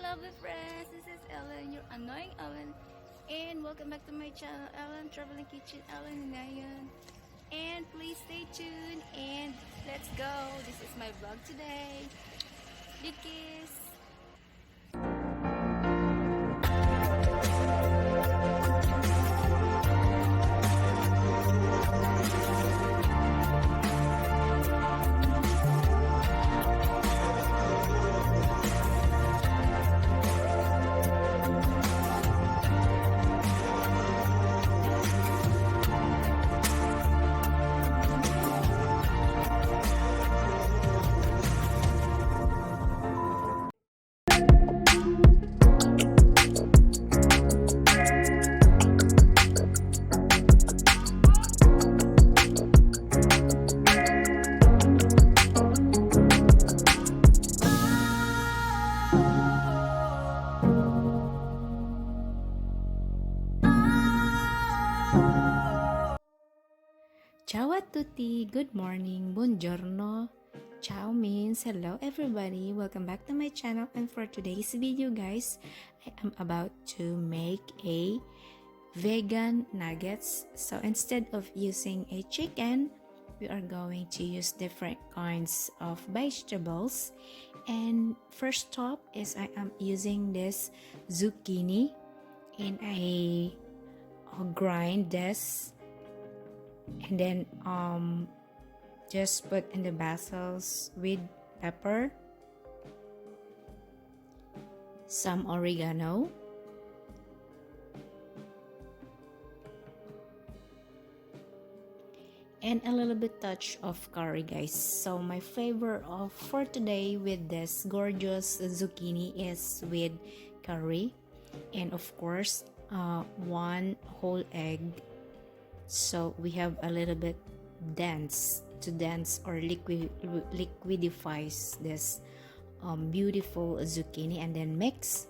lovely friends, this is Ellen, your annoying Ellen, and welcome back to my channel, Ellen Traveling Kitchen, Ellen ngayon. And please stay tuned and let's go. This is my vlog today. Big kiss. Ciao a tutti, good morning, buongiorno. Ciao means hello everybody, welcome back to my channel, and for today's video guys, I am about to make a vegan nuggets. So instead of using a chicken, we are going to use different kinds of vegetables. And first up is I am using this zucchini, and I grind this and then just put in the basils with pepper, some oregano, and a little bit touch of curry guys. So my flavor for today with this gorgeous zucchini is with curry, and of course one whole egg. So we have a little bit dense or liquidifies this beautiful zucchini, and then mix.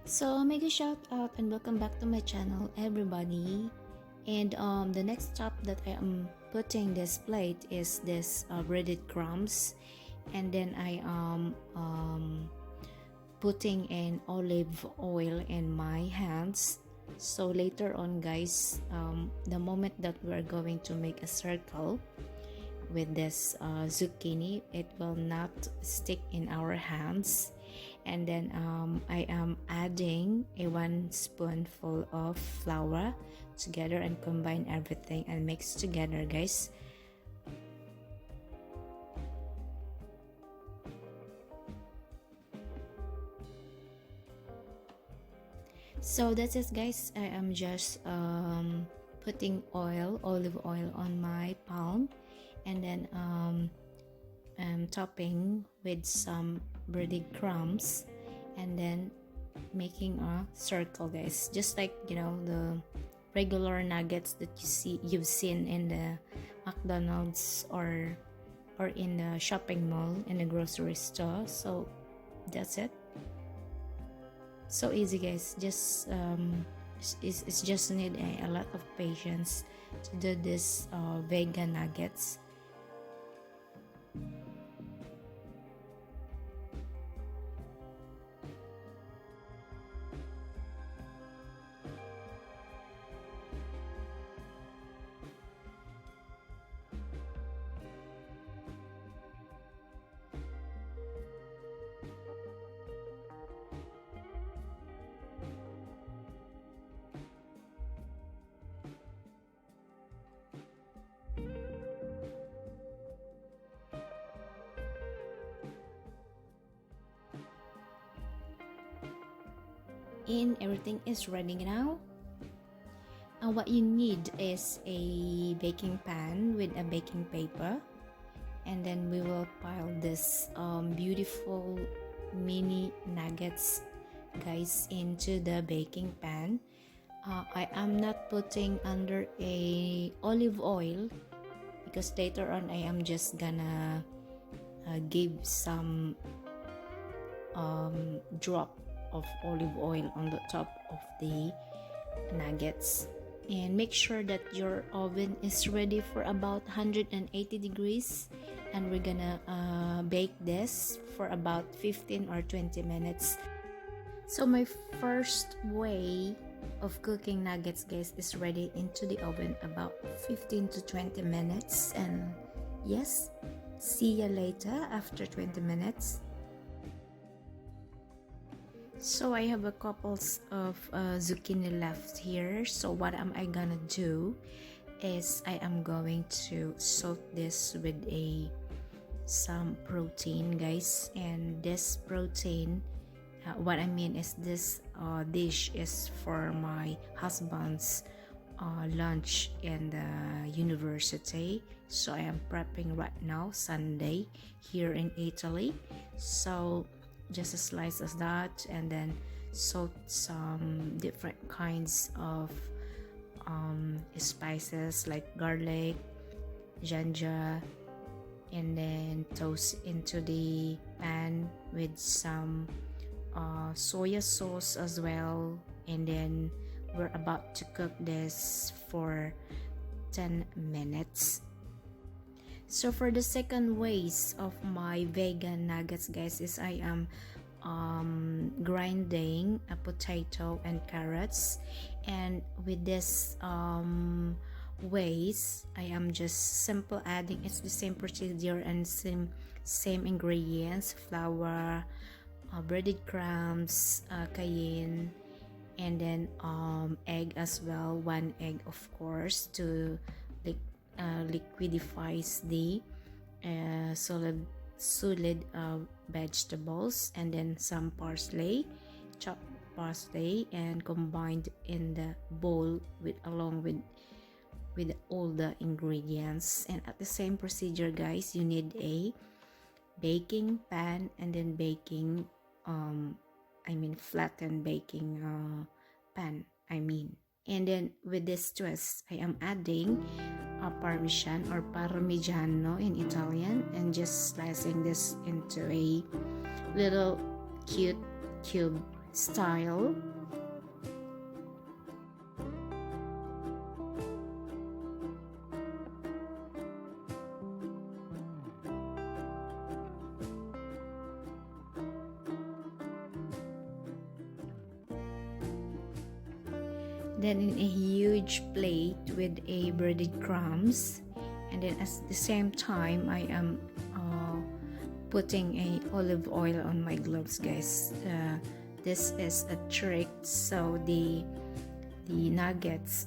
So make a shout out and welcome back to my channel everybody. And the next step that I am putting this plate is this breaded crumbs, and then I putting in olive oil in my hands. So later on guys, the moment that we are going to make a circle with this zucchini, it will not stick in our hands. And then I am adding a 1 spoonful of flour together and combine everything and mix together guys. So that's it guys, I am just putting olive oil on my palm, and then I'm topping with some breaded crumbs, and then making a circle guys, just like you know the regular nuggets that you've seen in the McDonald's or in the shopping mall, in the grocery store. So that's it. So easy guys, just it's just need a lot of patience to do this vegan nuggets. And everything is ready now. What you need is a baking pan with a baking paper, and then we will pile this beautiful mini nuggets guys into the baking pan. I am not putting under a olive oil because later on I am just gonna give some drop of olive oil on the top of the nuggets. And make sure that your oven is ready for about 180 degrees, and we're gonna bake this for about 15 or 20 minutes. So my first way of cooking nuggets, guys, is ready into the oven about 15 to 20 minutes. And yes, see ya later after 20 minutes. So I have a couple of zucchini left here. So what am I gonna do is I am going to soak this with some protein, guys. And this protein, what I mean is this dish is for my husband's lunch in the university. So I am prepping right now, Sunday, here in Italy. So just a slice of that, and then soak some different kinds of spices like garlic, ginger, and then toast into the pan with some soya sauce as well. And then we're about to cook this for 10 minutes. So for the second ways of my vegan nuggets, guys, is I am grinding a potato and carrots. And with this ways, I am just simple adding, it's the same procedure and same ingredients: flour, breaded crumbs, cayenne, and then egg as well, 1 egg of course, to liquidifies the solid vegetables, and then some parsley, chopped parsley, and combined in the bowl along with all the ingredients. And at the same procedure, guys, you need a baking pan, and then baking flattened baking pan, and then with this twist, I am adding parmesan or parmigiano in Italian, and just slicing this into a little cute cube style. Then in a huge plate with a breaded crumbs, and then at the same time I am putting a olive oil on my gloves, guys. This is a trick, so the nuggets,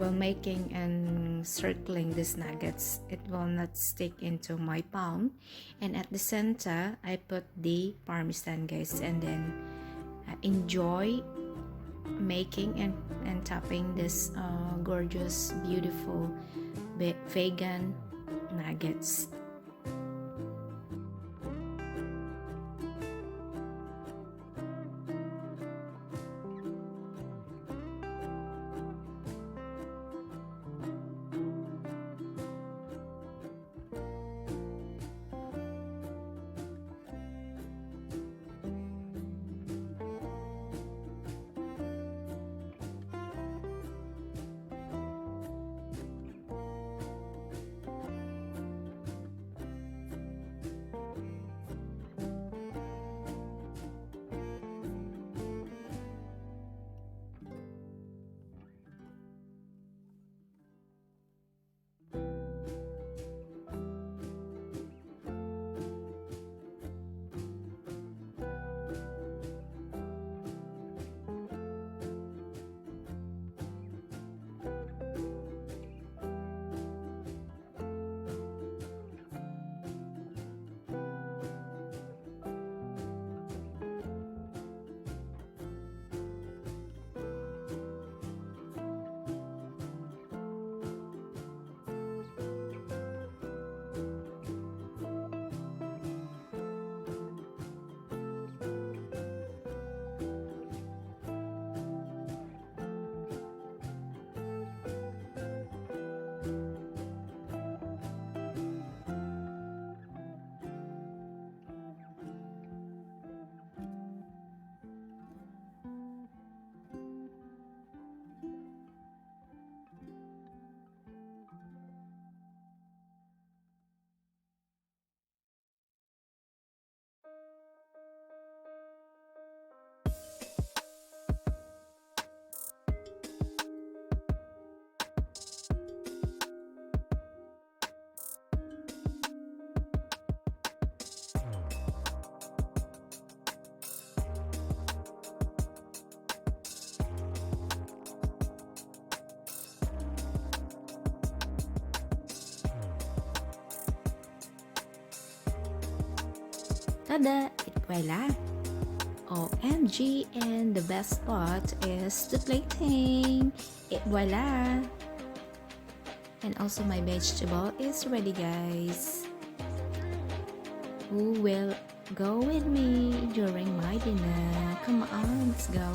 while making and circling these nuggets, it will not stick into my palm. And at the center I put the parmesan, guys, and then enjoy making and topping this gorgeous, beautiful vegan nuggets. Tada! It voila! OMG, and the best part is the plating. It voila! And also my vegetable is ready, guys. Who will go with me during my dinner? Come on, let's go.